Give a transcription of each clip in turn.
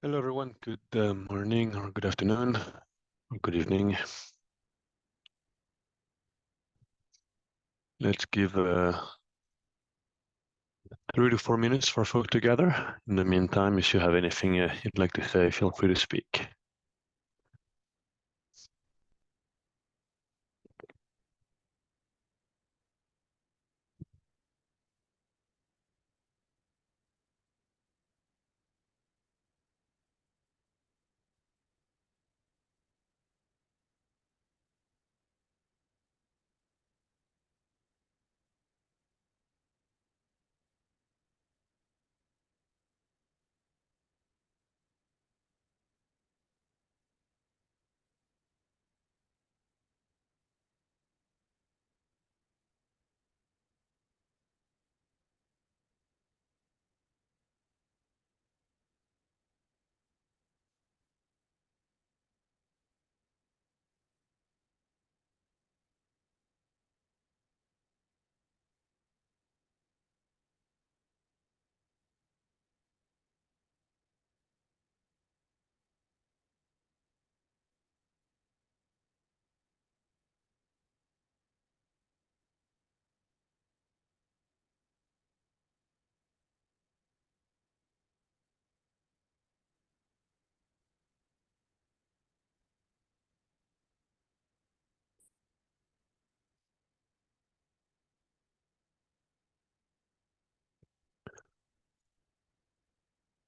Hello, everyone. Good morning, or good afternoon, or good evening. Let's give 3 to 4 minutes for folk to gather. In the meantime, if you have anything you'd like to say, feel free to speak.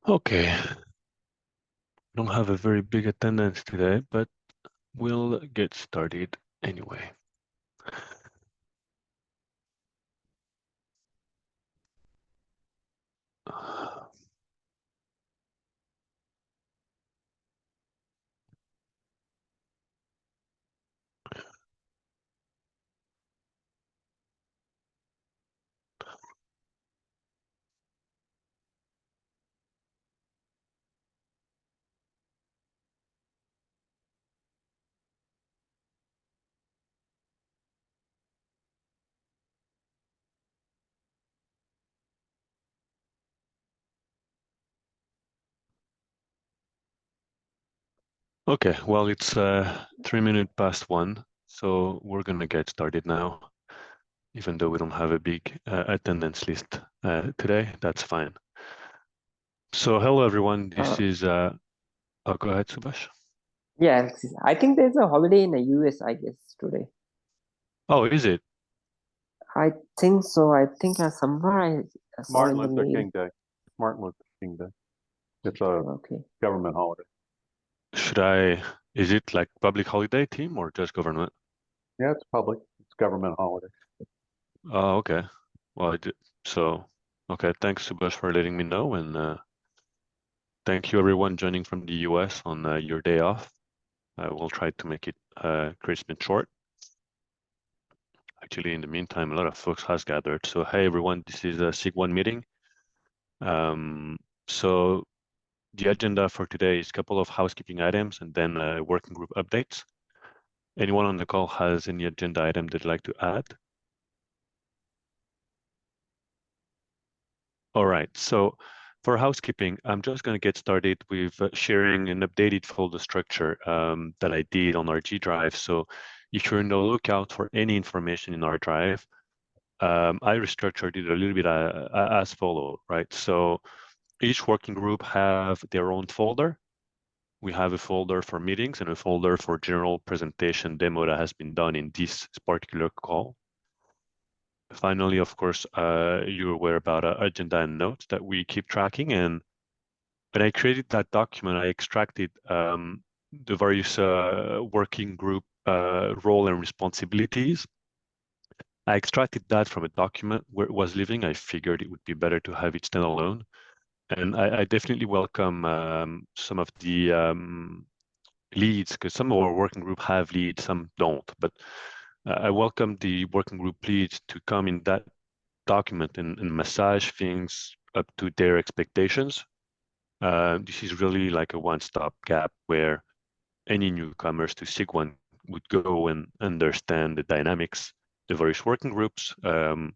Okay, don't have a very big attendance today, but we'll get started anyway. Okay, well, it's 3 minutes past 1, so we're gonna get started now. Even though we don't have a big attendance list today, that's fine. So hello, everyone. This is, oh, go ahead, Subhash. Yeah, I think there's a holiday in the US, I guess, today. Oh, is it? I think so. I think somewhere I saw Martin in the Luther mail. King Day. Martin Luther King Day. It's a Okay. government holiday. Is it like public holiday team or just government? Yeah, it's public. It's government holiday. Oh, okay. Well, okay, thanks, Subhash, for letting me know. And thank you, everyone joining from the US on your day off. I will try to make it crisp and short. Actually, in the meantime, a lot of folks has gathered. So, hey, everyone, this is a SIG meeting. So the agenda for today is a couple of housekeeping items and then working group updates. Anyone on the call has any agenda item they'd like to add? All right, so for housekeeping, I'm just going to get started with sharing an updated folder structure that I did on our G Drive. So if you're on the lookout for any information in our drive, I restructured it a little bit as follow, right? So each working group have their own folder. We have a folder for meetings and a folder for general presentation demo that has been done in this particular call. Finally, of course, you're aware about agenda and notes that we keep tracking. And when I created that document, I extracted the various working group role and responsibilities. I extracted that from a document where it was living. I figured it would be better to have it stand alone. And I definitely welcome some of the leads, because some of our working group have leads, some don't. But I welcome the working group leads to come in that document and massage things up to their expectations. This is really like a one-stop gap where any newcomers to SIG1 would go and understand the dynamics, the various working groups, and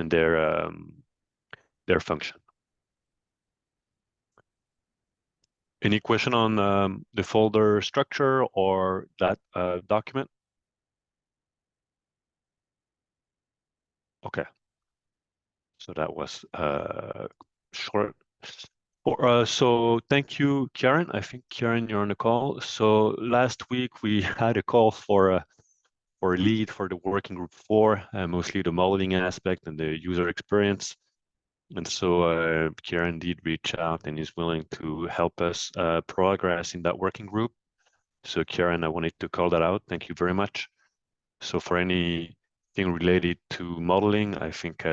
their function. Any question on the folder structure or that document? Okay. So that was short. So thank you, Karen. I think, Karen, you're on the call. So last week we had a call for a lead for the working group 4, mostly the modeling aspect and the user experience. And so Kieran did reach out and is willing to help us progress in that working group. So Kieran, I wanted to call that out. Thank you very much. So for anything related to modeling, I think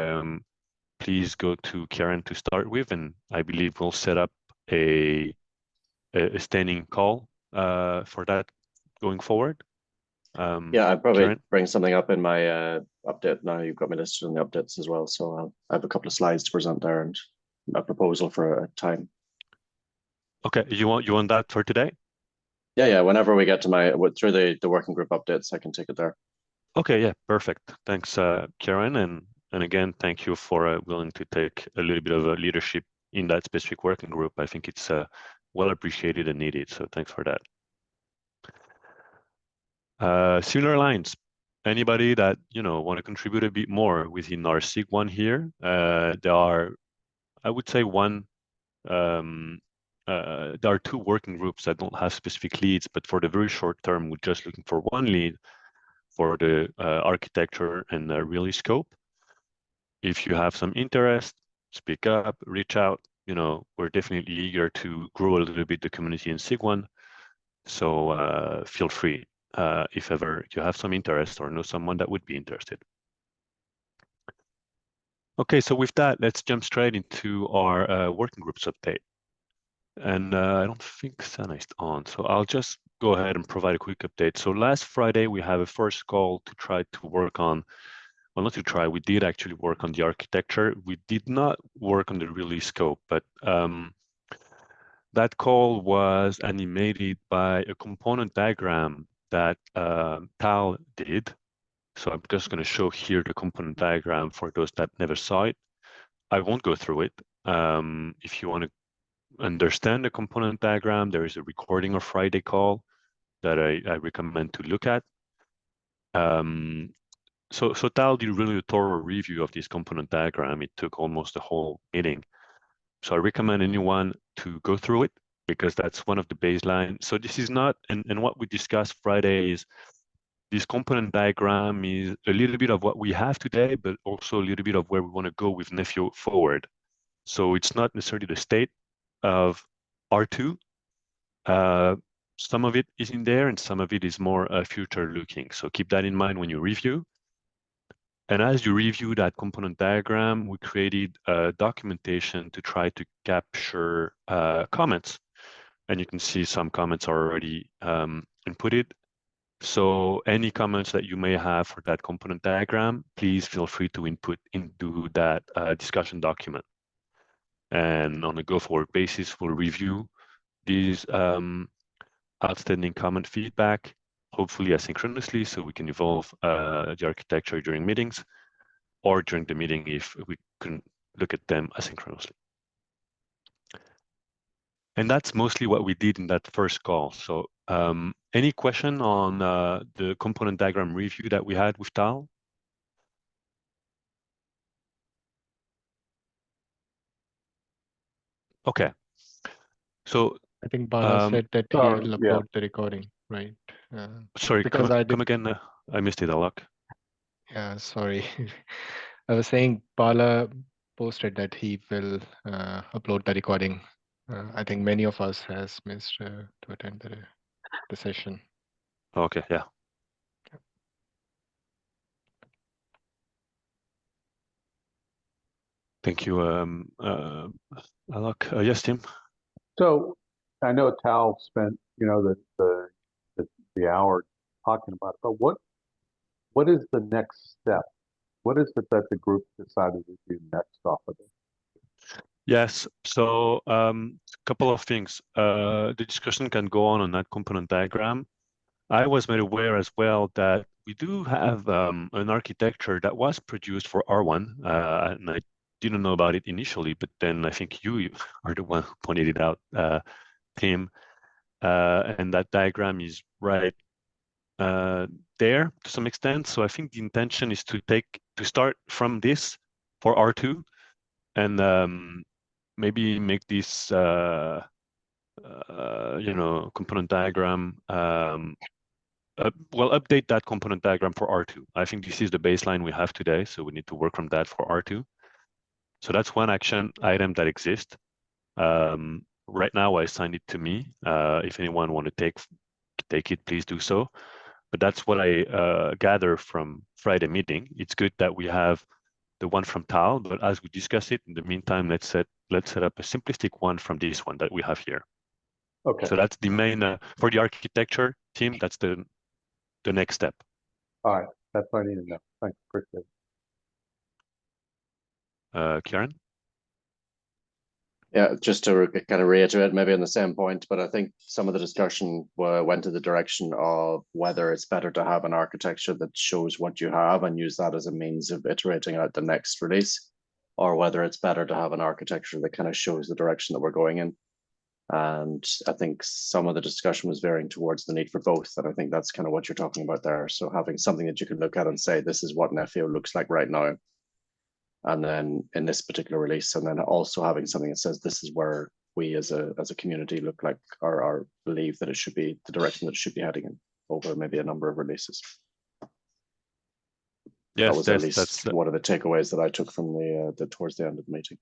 please go to Kieran to start with, and I believe we'll set up a standing call for that going forward. Yeah, I'd probably Kieran? bring something up in my update now. You've got me listed in the updates as well. So I have a couple of slides to present there and a proposal for a time. Okay, you want that for today? Yeah. Whenever we get to through the working group updates, I can take it there. Okay, yeah, perfect. Thanks, Karen, and again, thank you for willing to take a little bit of a leadership in that specific working group. I think it's well appreciated and needed, so thanks for that. Similar lines, anybody that want to contribute a bit more within our SIG one here? There are, I would say, there are 2 working groups that don't have specific leads, but for the very short term, we're just looking for 1 lead for the architecture and release scope. If you have some interest, speak up, reach out. We're definitely eager to grow a little bit the community in SIG1. So feel free if ever you have some interest or know someone that would be interested. Okay, so with that, let's jump straight into our working groups update. And I don't think Sana is on, so I'll just go ahead and provide a quick update. So last Friday, we have a first call to try to work on, well, not to try, we did actually work on the architecture. We did not work on the release scope, but that call was animated by a component diagram that Tal did. So I'm just going to show here the component diagram for those that never saw it. I won't go through it. If you want to understand the component diagram, there is a recording of Friday call that I recommend to look at. So Tal did really a thorough review of this component diagram. It took almost the whole meeting. So I recommend anyone to go through it because that's one of the baseline. So this is not, and what we discussed Friday is this component diagram is a little bit of what we have today, but also a little bit of where we want to go with Nephew forward. So it's not necessarily the state of R2. Some of it is in there and some of it is more future looking. So keep that in mind when you review. And as you review that component diagram, we created a documentation to try to capture comments. And you can see some comments are already inputted. So any comments that you may have for that component diagram, please feel free to input into that discussion document. And on a go-forward basis, we'll review these outstanding comment feedback, hopefully asynchronously, so we can evolve the architecture during meetings or during the meeting if we can look at them asynchronously. And that's mostly what we did in that first call. So any question on the component diagram review that we had with Tal? Okay. So I think Bala said that he will upload yeah. the recording, right? sorry, because come again. I missed it, Alok. Yeah, sorry. I was saying Bala posted that he will upload the recording. I think many of us has missed to attend the session. Okay, yeah. Thank you, Alok. Yes, Tim. So I know Tal spent, the hour talking about it, but what is the next step? What is it that the group decided to do next off of it? Yes, so a couple of things. The discussion can go on that component diagram. I was made aware as well that we do have an architecture that was produced for R1, and I didn't know about it initially, but then I think you are the one who pointed it out, team. And that diagram is right there to some extent. So I think the intention is to start from this for R2 and maybe make this component diagram update that component diagram for R2. I think this is the baseline we have today, so we need to work from that for R2. So that's one action item that exists. Right now, I assigned it to me. If anyone want to take it, please do so. But that's what I gather from Friday meeting. It's good that we have the one from Tal, but as we discuss it, in the meantime, let's set up a simplistic one from this one that we have here. Okay. So that's the main for the architecture team. That's the next step. All right. That's what I need to know. Thanks. Appreciate it. Kieran? Yeah, just to kind of reiterate, maybe on the same point, but I think some of the discussion went in the direction of whether it's better to have an architecture that shows what you have and use that as a means of iterating out the next release, or whether it's better to have an architecture that kind of shows the direction that we're going in. And I think some of the discussion was veering towards the need for both. And I think that's kind of what you're talking about there. So having something that you can look at and say, this is what an FAO looks like right now. And then in this particular release, and then also having something that says, this is where we as a community look like or believe that it should be the direction that it should be heading in over maybe a number of releases. Yes, that was at least one of the takeaways that I took from the towards the end of the meeting.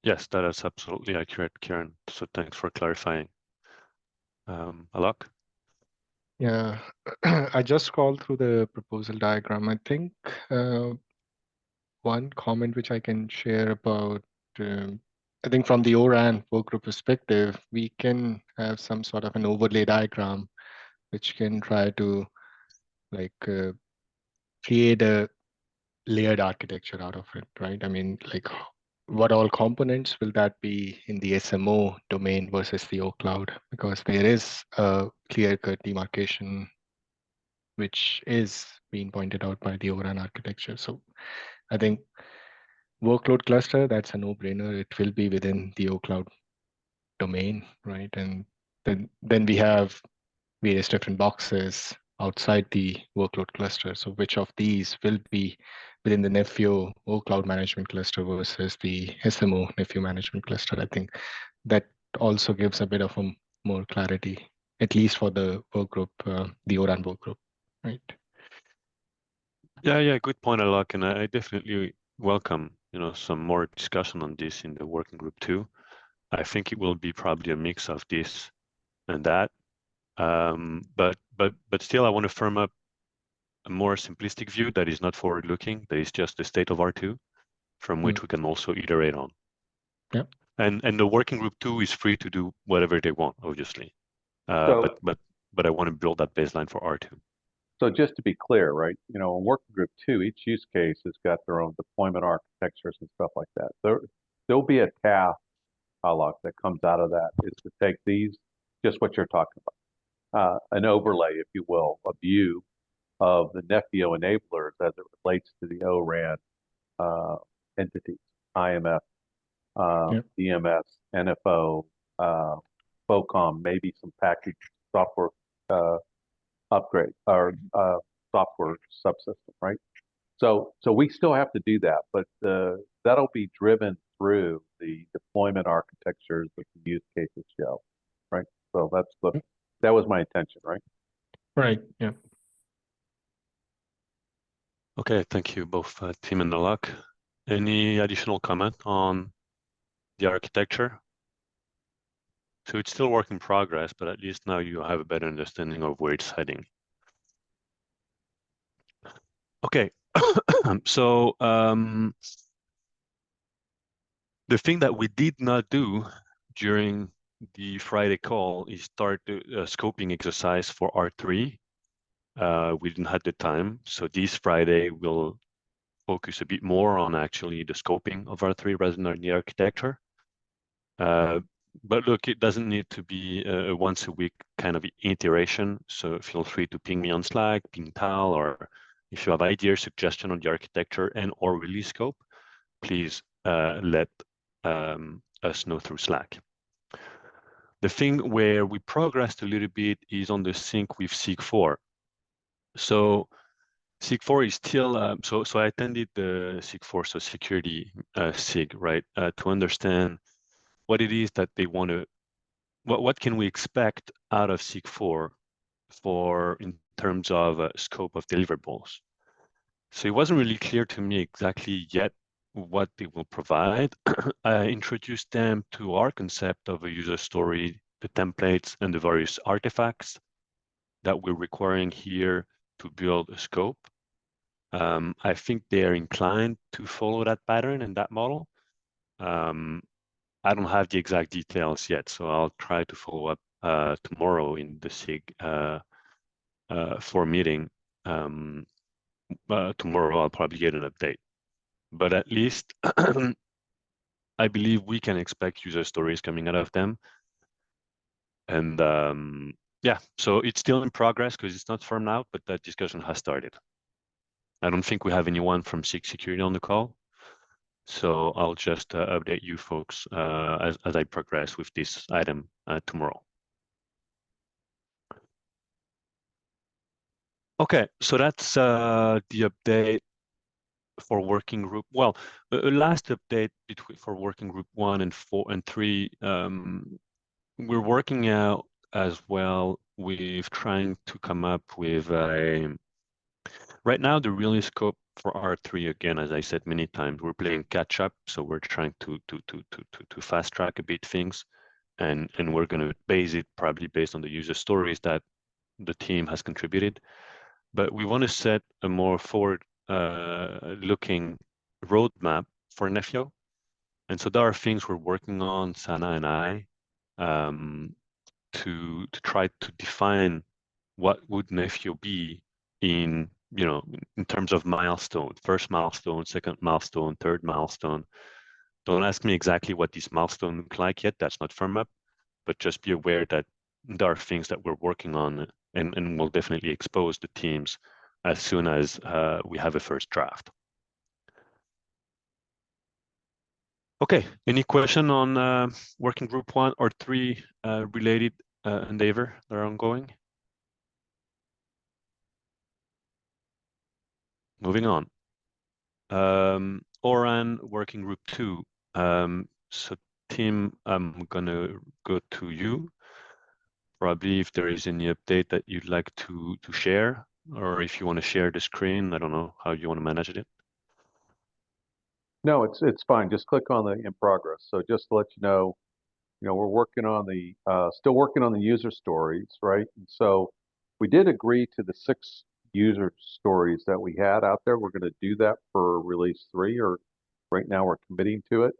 Yes, that is absolutely accurate, Kieran. So thanks for clarifying. Alok? Yeah, I just scrolled through the proposal diagram. I think one comment which I can share about, I think from the ORAN workgroup perspective, we can have some sort of an overlay diagram which can try to like create a layered architecture out of it, right? I mean, like what all components will that be in the SMO domain versus the O cloud? Because there is a clear-cut demarcation which is being pointed out by the ORAN architecture. So I think workload cluster, that's a no-brainer. It will be within the O cloud domain, right? And then we have various different boxes outside the workload cluster. So which of these will be within the Nephew O cloud management cluster versus the SMO Nephew management cluster? I think that also gives a bit of a more clarity, at least for the work group, the ORAN work group, right? Yeah, good point, Alok, and I definitely welcome some more discussion on this in the working group too. I think it will be probably a mix of this and that, but still, I want to firm up a more simplistic view that is not forward-looking, that is just the state of R2, from which we can also iterate on. Yeah. And the working group too is free to do whatever they want, obviously. So- But I want to build that baseline for R2. So just to be clear, right, in working group 2, each use case has got their own deployment architectures and stuff like that. There'll be a task, Alok, that comes out of that is to take these, just what you're talking about, an overlay, if you will, a view of the Nephew enablers as it relates to the ORAN entities, IMF, DMS, NFO, FOCOM, maybe some package software upgrade or software subsystem, right? So we still have to do that, but that'll be driven through the deployment architectures that the use cases show, right? So that was my intention, right? Right. Yeah. Okay, thank you both, Tim and Alok. Any additional comment on the architecture? So it's still work in progress, but at least now you have a better understanding of where it's heading. Okay, so the thing that we did not do during the Friday call is start the scoping exercise for R3. We didn't have the time, so this Friday we'll focus a bit more on actually the scoping of R3 rather than the architecture. But look, it doesn't need to be a once a week kind of iteration. So feel free to ping me on Slack, ping Tal, or if you have ideas, suggestion on the architecture and or release scope, please let us know through Slack. The thing where we progressed a little bit is on the sync with SIG4. So SIG4 is still, so I attended the SIG4, so security SIG, right, to understand what it is that they want to, what can we expect out of SIG4 for in terms of scope of deliverables. So it wasn't really clear to me exactly yet what they will provide. I introduced them to our concept of a user story, the templates, and the various artifacts that we're requiring here to build a scope. I think they're inclined to follow that pattern and that model. I don't have the exact details yet, so I'll try to follow up tomorrow in the SIG 4 meeting. Tomorrow I'll probably get an update. But at least I believe we can expect user stories coming out of them. And yeah, so it's still in progress because it's not firm out, but that discussion has started. I don't think we have anyone from SIG Security on the call. So I'll just update you folks as I progress with this item tomorrow. Okay, so that's the update for working group. Well, last update for working group 1 and 4 and 3. We're working out as well with trying to come up with a. Right now, the release scope for R3, again, as I said many times, we're playing catch up, so we're trying to fast track a bit things, and we're going to base it probably based on the user stories that the team has contributed. But we want to set a more forward looking roadmap for Nefio. And so there are things we're working on, Sana and I, to try to define what would Nefio be in, in terms of milestone, first milestone, second milestone, third milestone. Don't ask me exactly what these milestones look like yet. That's not firm up, but just be aware that there are things that we're working on, and we'll definitely expose the teams as soon as we have a first draft. Okay, any question on working group 1 or 3 related endeavor that are ongoing? Moving on. Oran working group 2. So Tim, I'm gonna go to you. Probably if there is any update that you'd like to share, or if you want to share the screen, I don't know how you want to manage it. No, it's fine. Just click on the in progress. So just to let you know, we're working on the still working on the user stories, right? And so we did agree to the 6 user stories that we had out there. We're going to do that for release 3, or right now we're committing to it.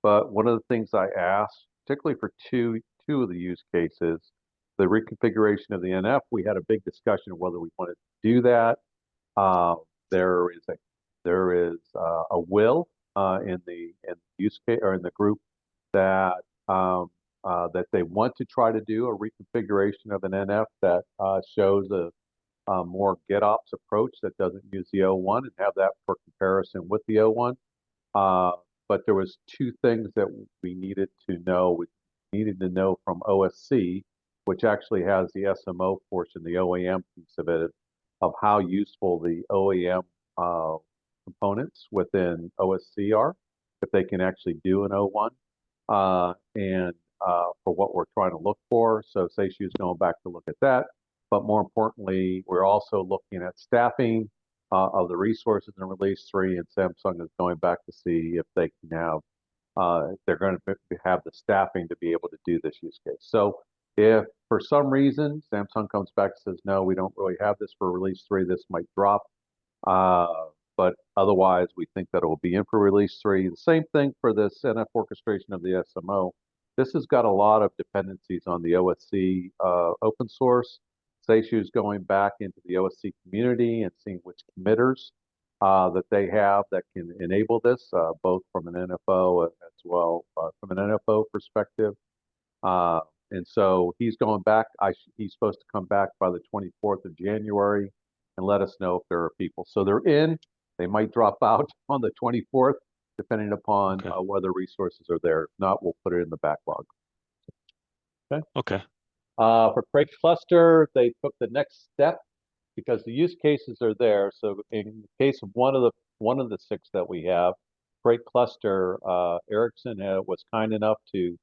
But one of the things I asked, particularly for two of the use cases, the reconfiguration of the NF, we had a big discussion of whether we wanted to do that. There is a will in the use case or in the group that that they want to try to do a reconfiguration of an NF that shows a more GetOps approach that doesn't use the O1 and have that for comparison with the O1. But there was 2 things that we needed to know. We needed to know from OSC, which actually has the SMO portion, the OEM piece of it, of how useful the OEM components within OSC are, if they can actually do an O1, and for what we're trying to look for. So Seishu is going back to look at that. But more importantly, we're also looking at staffing of the resources in release 3, and Samsung is going back to see if they can have, if they're going to have the staffing to be able to do this use case. So if for some reason Samsung comes back and says, no, we don't really have this for release 3, this might drop. But otherwise, we think that it will be in for release 3. The same thing for this NF orchestration of the SMO. This has got a lot of dependencies on the OSC open source. Seishu is going back into the OSC community and seeing which committers that they have that can enable this, both from an NFO as well from an NFO perspective. And so he's going back. He's supposed to come back by the 24th of January and let us know if there are people. So they're in. They might drop out on the 24th, depending upon whether resources are there. If not, we'll put it in the backlog. Okay. For Crate Cluster, they took the next step because the use cases are there. So in the case of one of the 6 that we have, Crate Cluster, Ericsson was kind enough to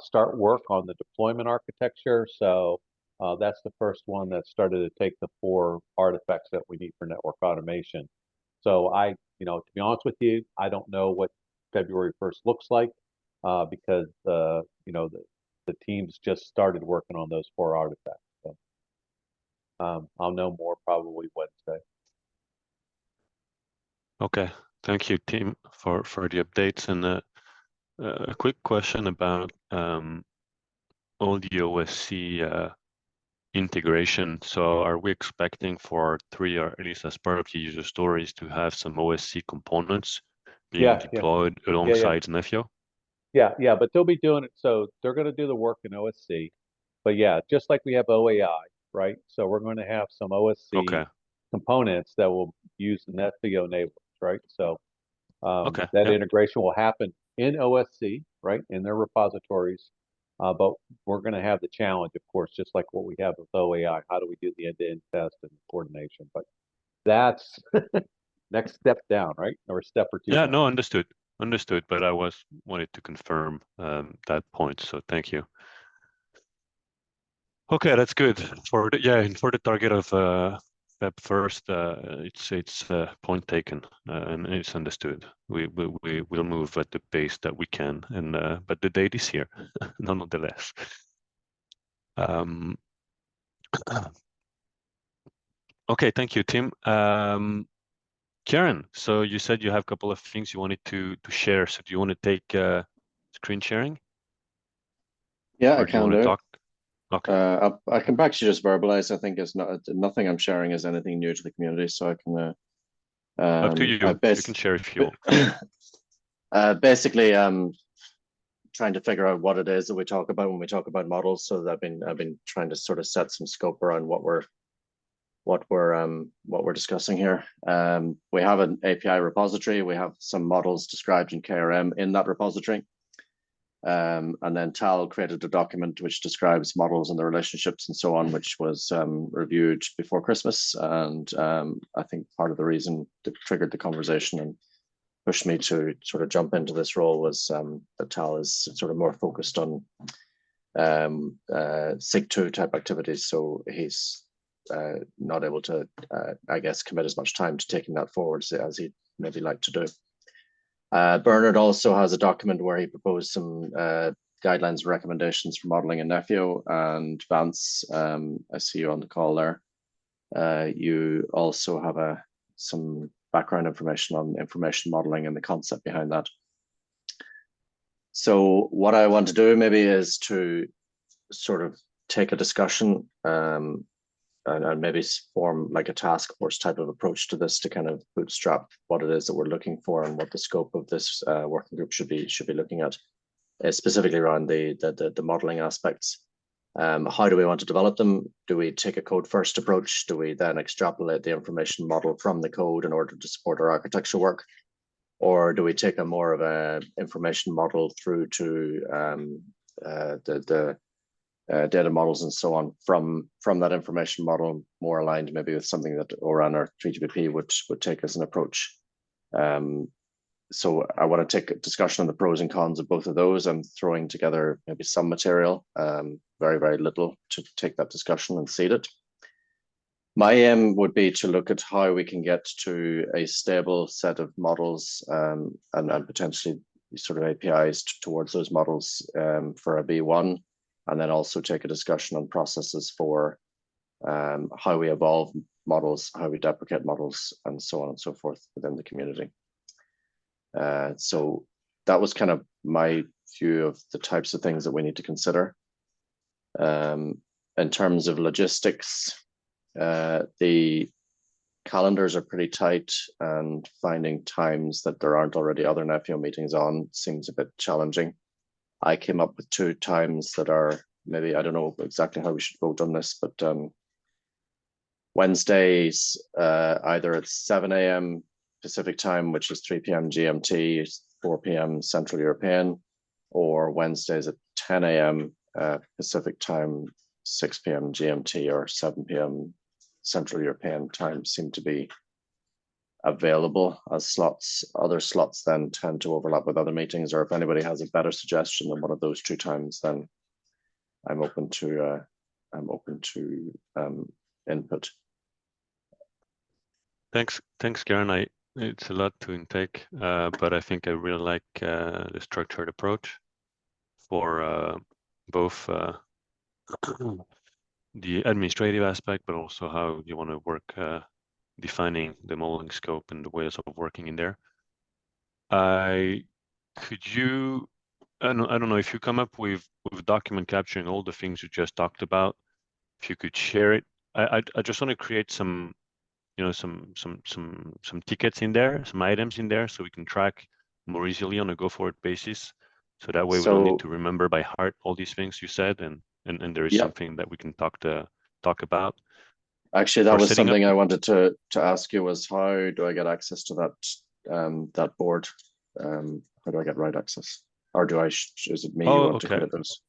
start work on the deployment architecture. So that's the first one that started to take the 4 artifacts that we need for network automation. So to be honest with you, I don't know what February 1st looks like because the teams just started working on those 4 artifacts. So, I'll know more probably Wednesday. Okay. Thank you, Tim, for the updates. And a quick question about all the OSC integration. So are we expecting for 3, or at least as part of the user stories, to have some OSC components being deployed alongside Nefio? Yeah, but they'll be doing it. So they're going to do the work in OSC. But yeah, just like we have OAI, right? So we're going to have some OSC components that will use the Nefio enablers, right? So that integration will happen in OSC, right, in their repositories. But we're going to have the challenge, of course, just like what we have with OAI. How do we do the end-to-end test and coordination? But that's next step down, right? Or a step or 2 Yeah, down. no, understood. But I wanted to confirm that point. So thank you. Okay, that's good. For the target of Feb 1st, it's point taken and it's understood. We will move at the pace that we can, and but the date is here, nonetheless. Okay, thank you, Tim. Karen, so you said you have a couple of things you wanted to share. So do you want to take screen sharing? Yeah, Or I can do. talk? Okay. I can actually just verbalize. I think it's nothing I'm sharing is anything new to the community, so I can. Up to you. You can share if you want. Basically, trying to figure out what it is that we talk about when we talk about models. So I've been trying to sort of set some scope around what we're discussing here. We have an API repository. We have some models described in KRM in that repository. And then Tal created a document which describes models and the relationships and so on, which was reviewed before Christmas. And I think part of the reason that triggered the conversation and pushed me to sort of jump into this role was that Tal is sort of more focused on SIG2 type activities. So he's not able to, I guess, commit as much time to taking that forward as he'd maybe like to do. Bernard also has a document where he proposed some guidelines and recommendations for modeling in Nefio. And Vance, I see you on the call there. You also have some background information on information modeling and the concept behind that. So what I want to do maybe is to sort of take a discussion and maybe form like a task force type of approach to this to kind of bootstrap what it is that we're looking for and what the scope of this working group should be looking at, specifically around the modeling aspects. How do we want to develop them? Do we take a code first approach? Do we then extrapolate the information model from the code in order to support our architecture work? Or do we take a more of a information model through to the data models and so on from that information model, more aligned maybe with something that ORAN or 3GPP would take as an approach? So I want to take a discussion on the pros and cons of both of those. I'm throwing together maybe some material, very, very little, to take that discussion and seed it. My aim would be to look at how we can get to a stable set of models and potentially sort of APIs towards those models for a B1, and then also take a discussion on processes for how we evolve models, how we deprecate models, and so on and so forth within the community. So that was kind of my view of the types of things that we need to consider. In terms of logistics, the calendars are pretty tight, and finding times that there aren't already other Nefio meetings on seems a bit challenging. I came up with 2 times that are maybe, I don't know exactly how we should vote on this, but Wednesdays, either at 7 a.m. Pacific time, which is 3 p.m. GMT, 4 p.m. Central European, or Wednesdays at 10 a.m. Pacific time, 6 p.m. GMT or 7 p.m. Central European time seem to be available as slots. Other slots then tend to overlap with other meetings, or if anybody has a better suggestion than one of those 2 times, then I'm open to input. Thanks, Karen. It's a lot to intake, but I think I really like the structured approach for both the administrative aspect, but also how you want to work defining the modeling scope and the ways of working in there. I don't know if you come up with document capturing all the things you just talked about, if you could share it. I just want to create some, you know, some tickets in there, some items in there, so we can track more easily on a go-forward basis. So that way we don't need to remember by heart all these things you said, and there is something that we can talk about. Actually, that was something I wanted to ask you, was how do I get access to that board? How do I get right access? Or is it me you want to credit those?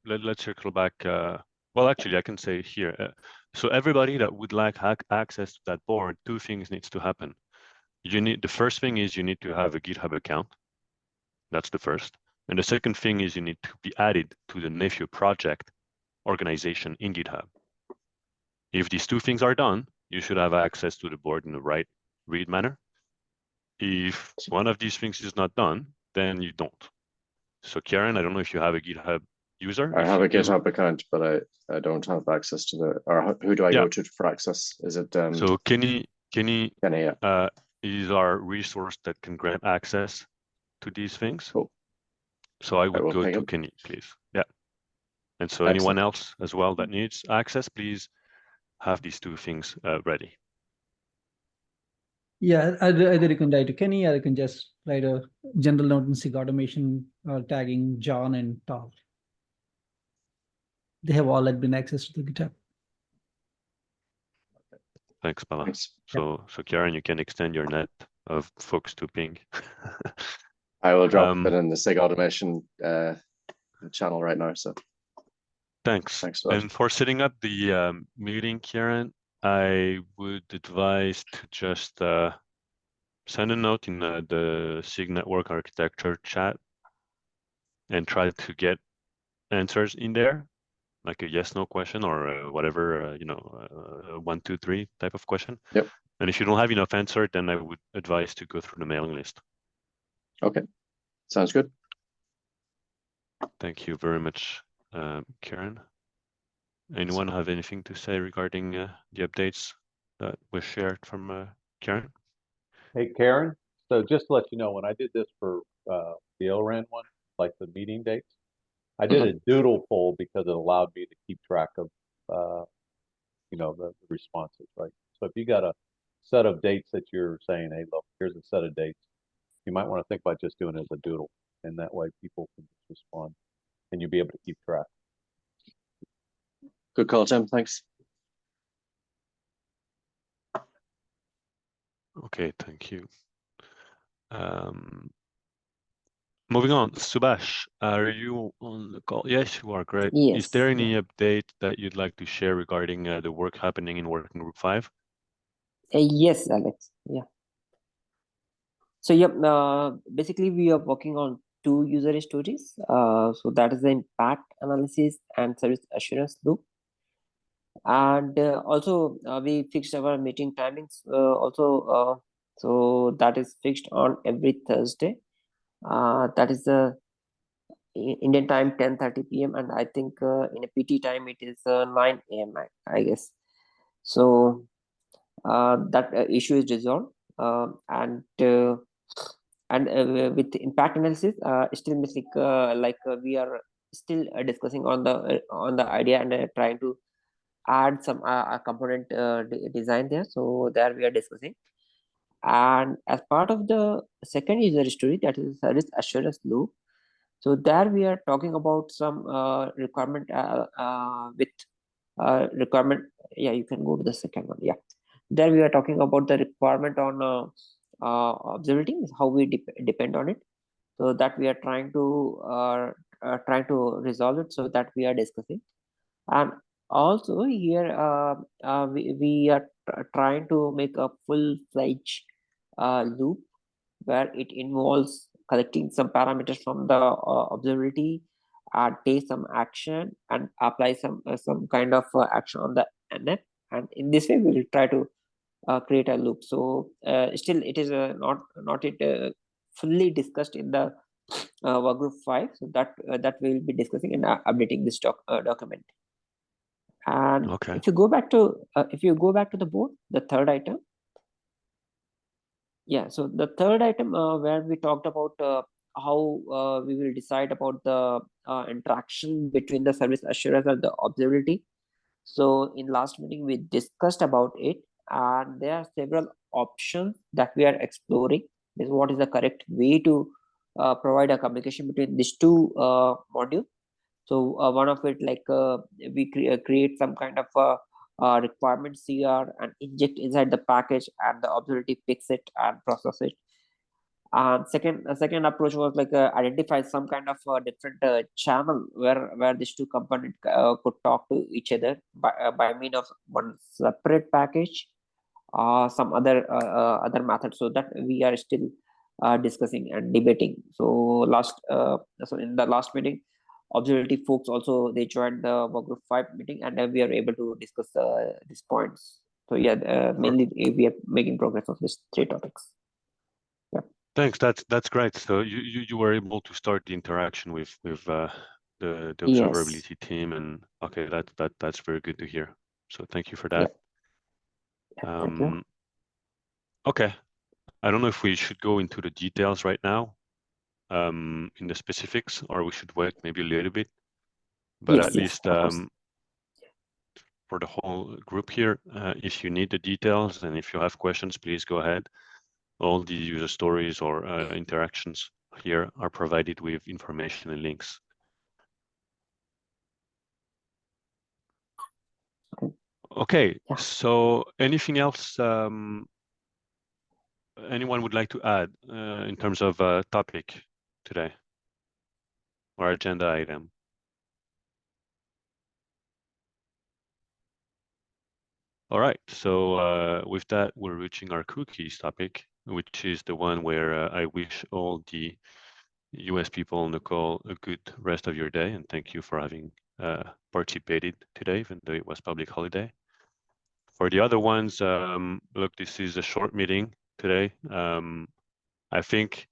Let's circle back. Well, actually, I can say here. So everybody that would like access to that board, 2 things needs to happen. The first thing is you need to have a GitHub account. That's the first. And the second thing is you need to be added to the Nephew project organization in GitHub. If these 2 things are done, you should have access to the board in the right read manner. If one of these things is not done, then you don't. So Karen, I don't know if you have a GitHub user. I have a GitHub account, but I don't have access to or who do I go to for access? Is it so Kenny yeah. Is our resource that can grant access to these things. Cool. So I would go to Kenny, please. Yeah. And so anyone else as well that needs access, please have these 2 things ready. Yeah, either you can write to Kenny, or you can just write a general note in SIG automation tagging John and Tal. They have all admin access to the GitHub. Thanks, Bala. So Karen, you can extend your net of folks to ping. I will drop it in the SIG automation channel right now. So thanks for that. And for setting up the meeting, Karen, I would advise to just send a note in the SIG network architecture chat and try to get answers in there, like a yes/no question or whatever, 1, 2, 3 type of question. Yep. And if you don't have enough answer, then I would advise to go through the mailing list. Okay, sounds good. Thank you very much, Karen. Anyone have anything to say regarding the updates that were shared from Karen? Hey, Karen. So just to let you know, when I did this for the ORAN one, like the meeting dates, I did a doodle poll because it allowed me to keep track of, the responses, right? So if you got a set of dates that you're saying, hey, look, here's a set of dates, you might want to think about just doing it as a doodle, and that way people can respond, and you'll be able to keep track. Good call, Tim. Thanks. Okay, thank you. Moving on, Subhash, are you on the call? Yes, you are. Great. Yes. Is there any update that you'd like to share regarding the work happening in Working Group 5? Yes, Alex. Yeah. So basically we are working on 2 user stories. So that is the impact analysis and service assurance loop. And also we fixed our meeting timings so that is fixed on every Thursday. That is the Indian time 10:30 p.m. and I think in a PT time it is 9 a.m. I guess. So that issue is resolved, and with impact analysis, still missing. We are still discussing on the idea and trying to add some component design there. So there we are discussing. And as part of the second user story, that is service assurance loop. So there we are talking about some requirement requirement. Yeah, you can go to the second one. Yeah, there we are talking about the requirement on observability, how we depend on it. So that we are trying to resolve it, so that we are discussing. And also here we are trying to make a full-fledged loop where it involves collecting some parameters from the observability, take some action and apply some kind of action on the NF. And in this way, we will try to create a loop. So still, it is not yet fully discussed in the work group 5. So that we will be discussing and updating this document. And Okay. if you go back to the board, the third item. Yeah, so the third item where we talked about how we will decide about the interaction between the service assurance and the observability. So in last meeting, we discussed about it, and there are several options that we are exploring. Is what is the correct way to provide a communication between these two modules. So one of it, like we create some kind of requirement CR and inject inside the package, and the observability picks it and process it. And second approach was like identify some kind of different channel where these two components could talk to each other by means of one separate package, some other method. So that we are still discussing and debating. So so in the last meeting, observability folks also, they joined the work group 5 meeting, and then we are able to discuss these points. So yeah, mainly we are making progress of these 3 topics. Thanks. That's great. So you were able to start the interaction with the Yes. observability team, and okay, that's very good to hear. So thank you for that. Yeah, thank you. Okay, I don't know if we should go into the details right now, in the specifics, or we should wait maybe a little bit. But Yes, at yes, least of course. for the whole group here, if you need the details and if you have questions, please go ahead. All the user stories or interactions here are provided with information and links. Okay, Yeah. so anything else anyone would like to add in terms of topic today or agenda item? All right, so with that, we're reaching our cookies topic, which is the one where I wish all the US people on the call a good rest of your day, and thank you for having participated today, even though it was public holiday. For the other ones, look, this is a short meeting today. I think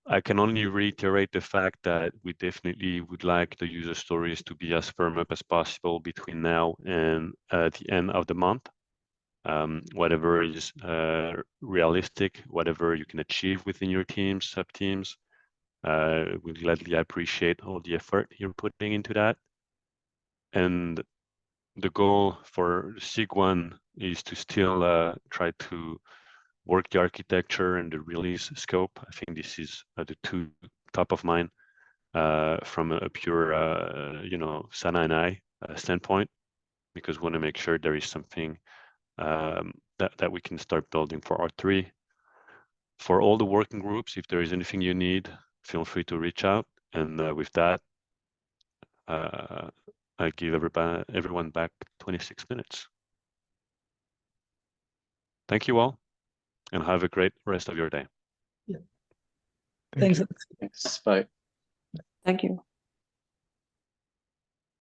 I can only reiterate the fact that we definitely would like the user stories to be as firm up as possible between now and the end of the month. Whatever is realistic, whatever you can achieve within your teams, sub-teams, we gladly appreciate all the effort you're putting into that. And the goal for SIG1 is to still try to work the architecture and the release scope. I think this is the 2 top of mind from a pure, Sana and I standpoint, because we want to make sure there is something that we can start building for R3. For all the working groups, if there is anything you need, feel free to reach out. And with that, I give everyone back 26 minutes. Thank you all, and have a great rest of your day. Yeah. Thank Thanks. you. Thanks. Bye. Thank you.